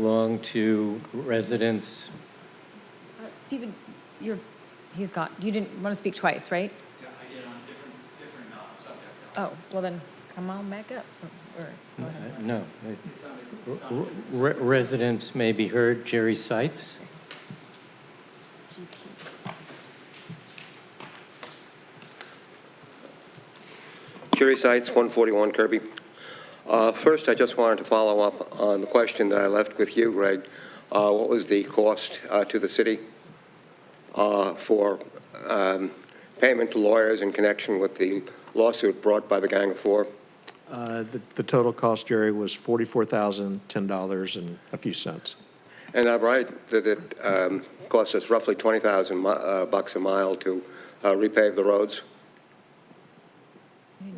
belong to residents. Stephen, he's gone. You didn't want to speak twice, right? Yeah, I did on different subject. Oh, well then, come on back up. Or go ahead. No. It's on Residents may be heard. Jerry Seitz. Jerry Seitz, 141 Kirby. First, I just wanted to follow up on the question that I left with you, Greg. What was the cost to the city for payment to lawyers in connection with the lawsuit brought by the Gang of Four? The total cost, Jerry, was $44,010 and a few cents. And I'm right that it cost us roughly $20,000 bucks a mile to repave the roads?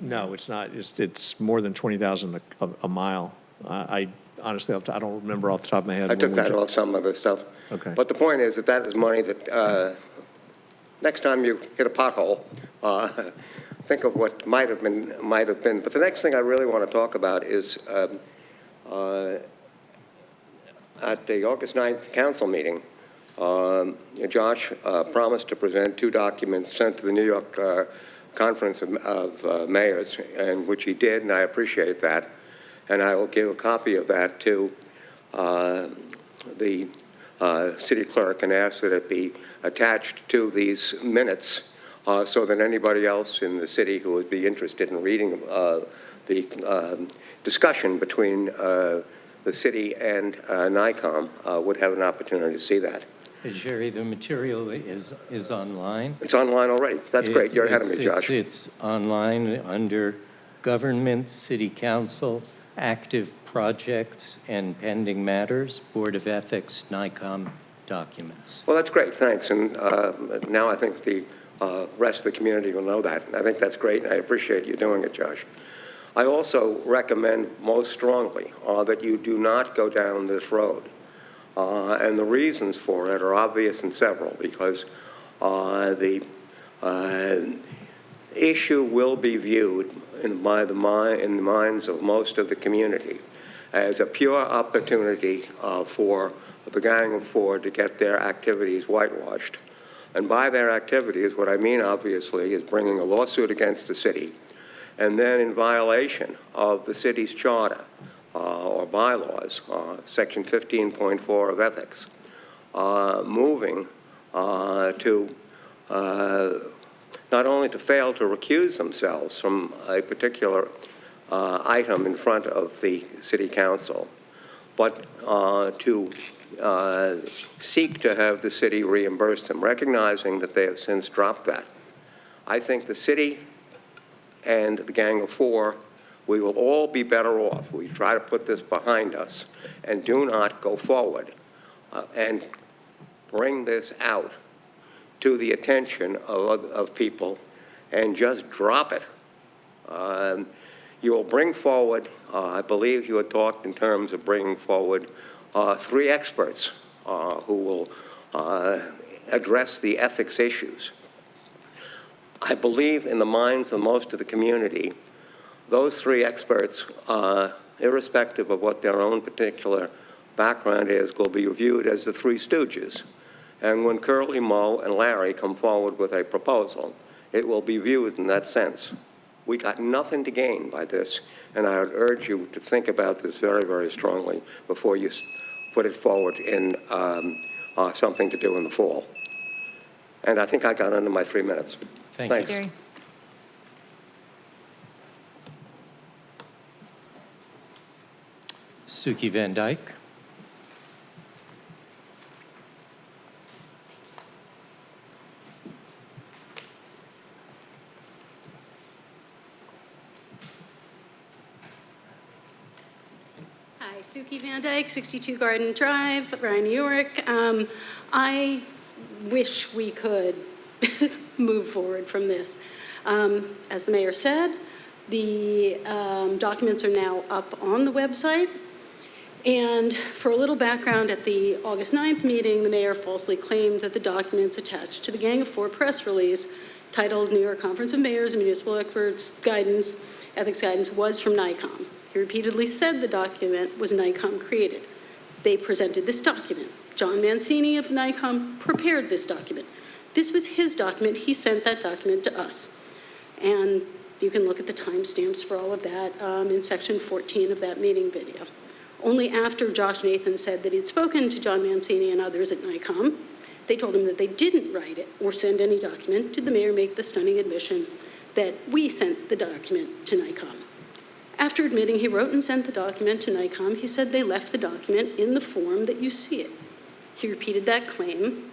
No, it's not. It's more than 20,000 a mile. I honestly, I don't remember off the top of my head. I took that off some of the stuff. Okay. But the point is that is money that next time you hit a pothole, think of what might have been. But the next thing I really want to talk about is at the August 9th council meeting, Josh promised to present 2 documents sent to the New York Conference of Mayors, and which he did, and I appreciate that. And I will give a copy of that to the city clerk and ask that it be attached to these minutes so that anybody else in the city who would be interested in reading the discussion between the city and NICOM would have an opportunity to see that. Jerry, the material is online. It's online already. That's great. You're ahead of me, Josh. It's online under Government, City Council, Active Projects, and Pending Matters, Board of Ethics, NICOM documents. Well, that's great. Thanks. And now I think the rest of the community will know that. And I think that's great, and I appreciate you doing it, Josh. I also recommend most strongly that you do not go down this road. And the reasons for it are obvious and several, because the issue will be viewed in the minds of most of the community as a pure opportunity for the Gang of Four to get their activities whitewashed. And by their activities, what I mean, obviously, is bringing a lawsuit against the city, and then in violation of the city's charter, or bylaws, Section 15.4 of ethics, moving to not only to fail to recuse themselves from a particular item in front of the city council, but to seek to have the city reimburse them, recognizing that they have since dropped that. I think the city and the Gang of Four, we will all be better off. We try to put this behind us and do not go forward and bring this out to the attention of people and just drop it. You will bring forward, I believe you had talked in terms of bringing forward 3 experts who will address the ethics issues. I believe in the minds of most of the community, those 3 experts, irrespective of what their own particular background is, will be viewed as the 3 stooges. And when Curly, Moe, and Larry come forward with a proposal, it will be viewed in that sense. We got nothing to gain by this, and I would urge you to think about this very, very strongly before you put it forward in something to do in the fall. And I think I got under my 3 minutes. Thanks. Jerry. Suki van Dijk. Hi, Suki van Dijk, 62 Garden Drive, Rye, New York. I wish we could move forward from this. As the mayor said, the documents are now up on the website. And for a little background, at the August 9th meeting, the mayor falsely claimed that the documents attached to the Gang of Four press release titled New York Conference of Mayors and Municipal Experts Guidance, Ethics Guidance, was from NICOM. He repeatedly said the document was NICOM created. They presented this document. John Mancini of NICOM prepared this document. This was his document. He sent that document to us. And you can look at the timestamps for all of that in section 14 of that meeting video. Only after Josh Nathan said that he'd spoken to John Mancini and others at NICOM, they told him that they didn't write it or send any document, did the mayor make the stunning admission that we sent the document to NICOM. After admitting he wrote and sent the document to NICOM, he said they left the document in the form that you see it. He repeated that claim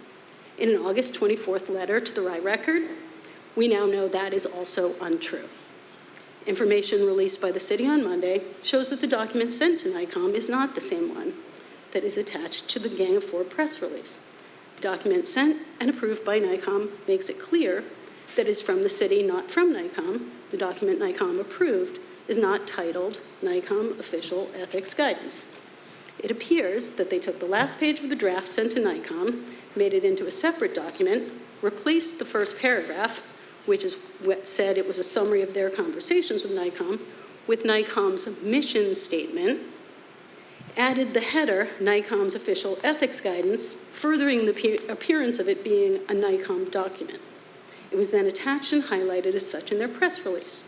in an August 24th letter to the Rye Record. We now know that is also untrue. Information released by the city on Monday shows that the document sent to NICOM is not the same one that is attached to the Gang of Four press release. The document sent and approved by NICOM makes it clear that is from the city, not from NICOM. The document NICOM approved is not titled NICOM Official Ethics Guidance. It appears that they took the last page of the draft sent to NICOM, made it into a separate document, replaced the first paragraph, which is what said it was a summary of their conversations with NICOM's mission statement, added the header, NICOM's Official Ethics Guidance, furthering the appearance of it being a NICOM document. It was then attached and highlighted as such in their press release,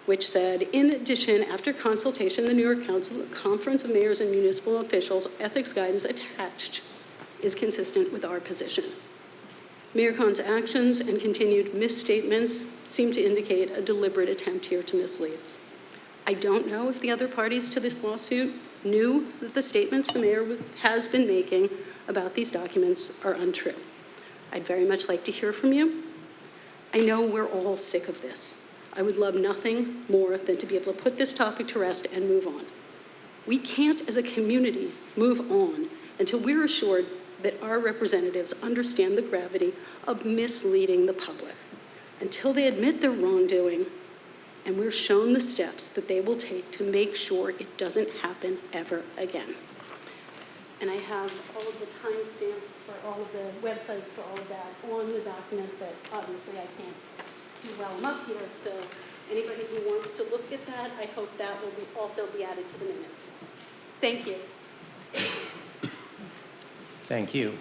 which said, in addition, after consultation, the New York Council Conference of Mayors and Municipal Officials Ethics Guidance attached is consistent with our position. Mayor Cohn's actions and continued misstatements seem to indicate a deliberate attempt here to mislead. I don't know if the other parties to this lawsuit knew that the statements the mayor has been making about these documents are untrue. I'd very much like to hear from you. I know we're all sick of this. I would love nothing more than to be able to put this topic to rest and move on. We can't, as a community, move on until we're assured that our representatives understand the gravity of misleading the public, until they admit their wrongdoing and we're shown the steps that they will take to make sure it doesn't happen ever again. And I have all of the timestamps for all of the websites for all of that on the document, but obviously I can't do while I'm up here, so anybody who wants to look at that, I hope that will also be added to the minutes. Thank you. Thank you.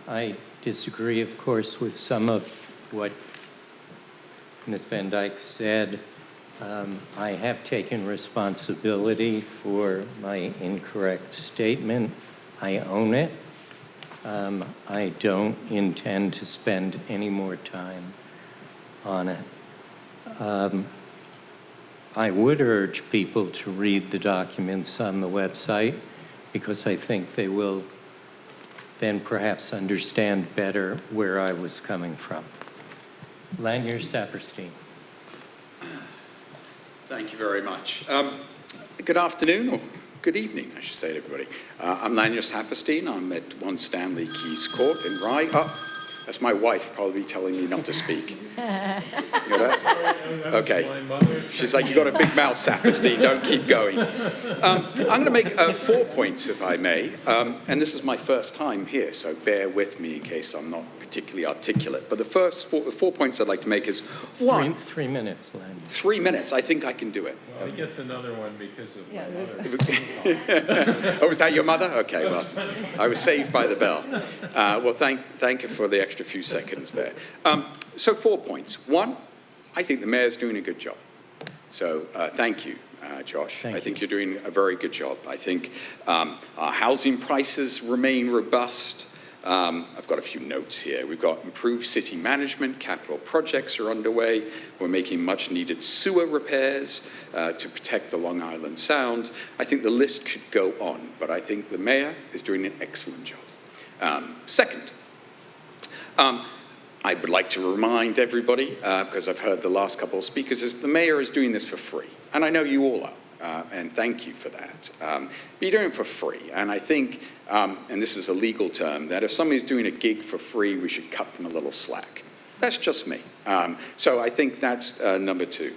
I disagree, of course, with some of what Ms. Van Dijk said. I have taken responsibility for my incorrect statement. I own it. I don't intend to spend any more time on it. I would urge people to read the documents on the website because I think they will then perhaps understand better where I was coming from. Lanier Saperstein. Thank you very much. Good afternoon, or good evening, I should say to everybody. I'm Lanier Saperstein. I'm at 1 Stanley Keys Court in Rye. That's my wife probably telling me not to speak. You know that? Okay. She's like, you got a big mouth, Saperstein, don't keep going. I'm going to make 4 points, if I may. And this is my first time here, so bear with me in case I'm not particularly articulate. But the first 4 points I'd like to make is, one... 3 minutes, Lanier. 3 minutes, I think I can do it. Well, he gets another one because of my mother. Oh, was that your mother? Okay, well, I was saved by the bell. Well, thank you for the extra few seconds there. So 4 points. One, I think the mayor's doing a good job. So thank you, Josh. I think you're doing a very good job. I think our housing prices remain robust. I've got a few notes here. We've got improved city management, capital projects are underway. We're making much needed sewer repairs to protect the Long Island Sound. I think the list could go on, but I think the mayor is doing an excellent job. Second, I would like to remind everybody, because I've heard the last couple of speakers, is the mayor is doing this for free. And I know you all are, and thank you for that. But you're doing it for free. And I think, and this is a legal term, that if somebody's doing a gig for free, we should cut them a little slack. That's just me. So I think that's number two.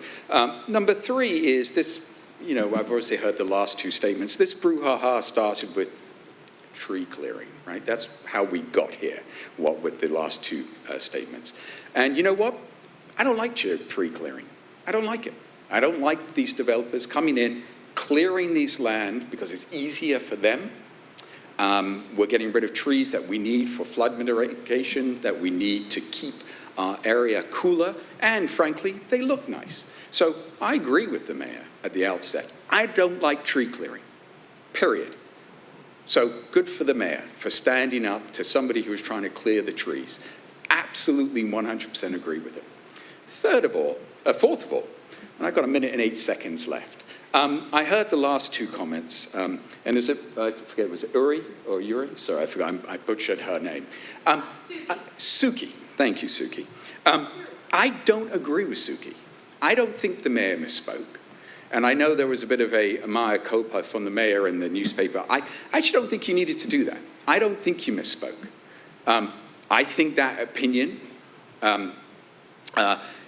Number three is this, you know, I've obviously heard the last two statements. This brouhaha started with tree clearing, right? That's how we got here, what with the last two statements. And you know what? I don't like tree clearing. I don't like it. I don't like these developers coming in, clearing these land because it's easier for them. We're getting rid of trees that we need for flood mitigation, that we need to keep our area cooler, and frankly, they look nice. So I agree with the mayor at the outset. I don't like tree clearing, period. So good for the mayor for standing up to somebody who was trying to clear the trees. Absolutely 100% agree with him. Fourth of all, and I've got 1 minute and 8 seconds left. I heard the last two comments, and is it, I forget, was it Uri or Yuri? Sorry, I forgot, I butchered her name. Suki, thank you, Suki. I don't agree with Suki. I don't think the mayor misspoke. And I know there was a bit of a mea culpa from the mayor in the newspaper. I actually don't think you needed to do that. I don't think you misspoke. I think that opinion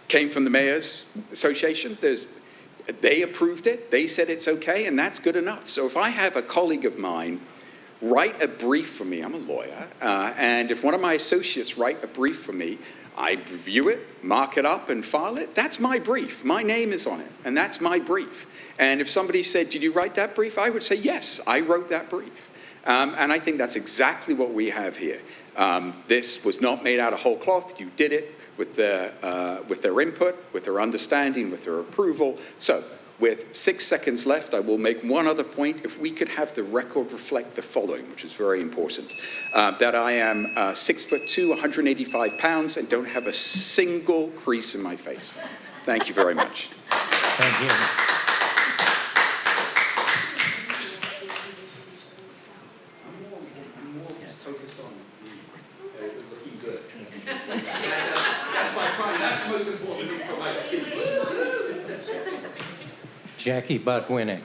came from the Mayor's Association. They approved it. They said it's okay, and that's good enough. So if I have a colleague of mine write a brief for me, I'm a lawyer, and if one of my associates write a brief for me, I review it, mark it up, and file it. That's my brief. My name is on it, and that's my brief. And if somebody said, did you write that brief? I would say, yes, I wrote that brief. And I think that's exactly what we have here. This was not made out of whole cloth. You did it with their input, with their understanding, with their approval. So with 6 seconds left, I will make one other point. If we could have the record reflect the following, which is very important, that I am 6'2", 185 pounds, and don't have a single crease in my face. Thank you very much. Thank you. Focus on looking good. That's my point. That's the most important thing for my speech. Jackie Botwinick.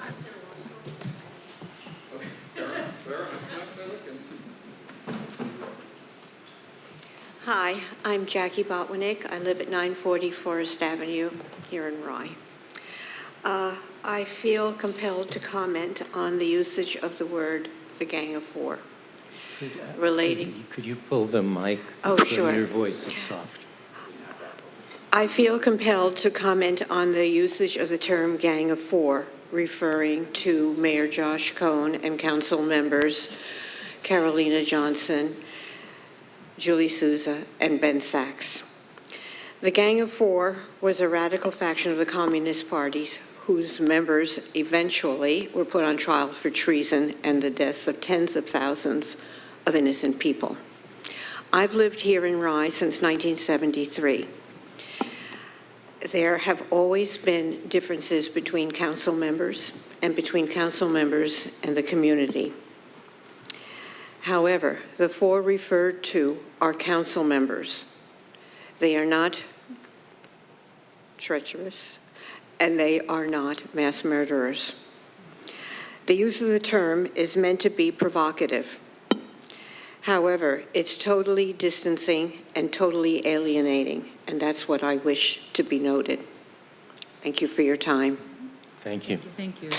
Hi, I'm Jackie Botwinick. I live at 940 Forest Avenue here in Rye. I feel compelled to comment on the usage of the word "the Gang of Four." Relating. Could you pull the mic? Oh, sure. Your voice is soft. I feel compelled to comment on the usage of the term "Gang of Four," referring to Mayor Josh Cohn and council members Carolina Johnson, Julie Souza, and Ben Sachs. The Gang of Four was a radical faction of the Communist parties whose members eventually were put on trial for treason and the deaths of tens of thousands of innocent people. I've lived here in Rye since 1973. There have always been differences between council members and between council members and the community. However, the four referred to are council members. They are not treacherous, and they are not mass murderers. The use of the term is meant to be provocative. However, it's totally distancing and totally alienating, and that's what I wish to be noted. Thank you for your time. Thank you. Thank you.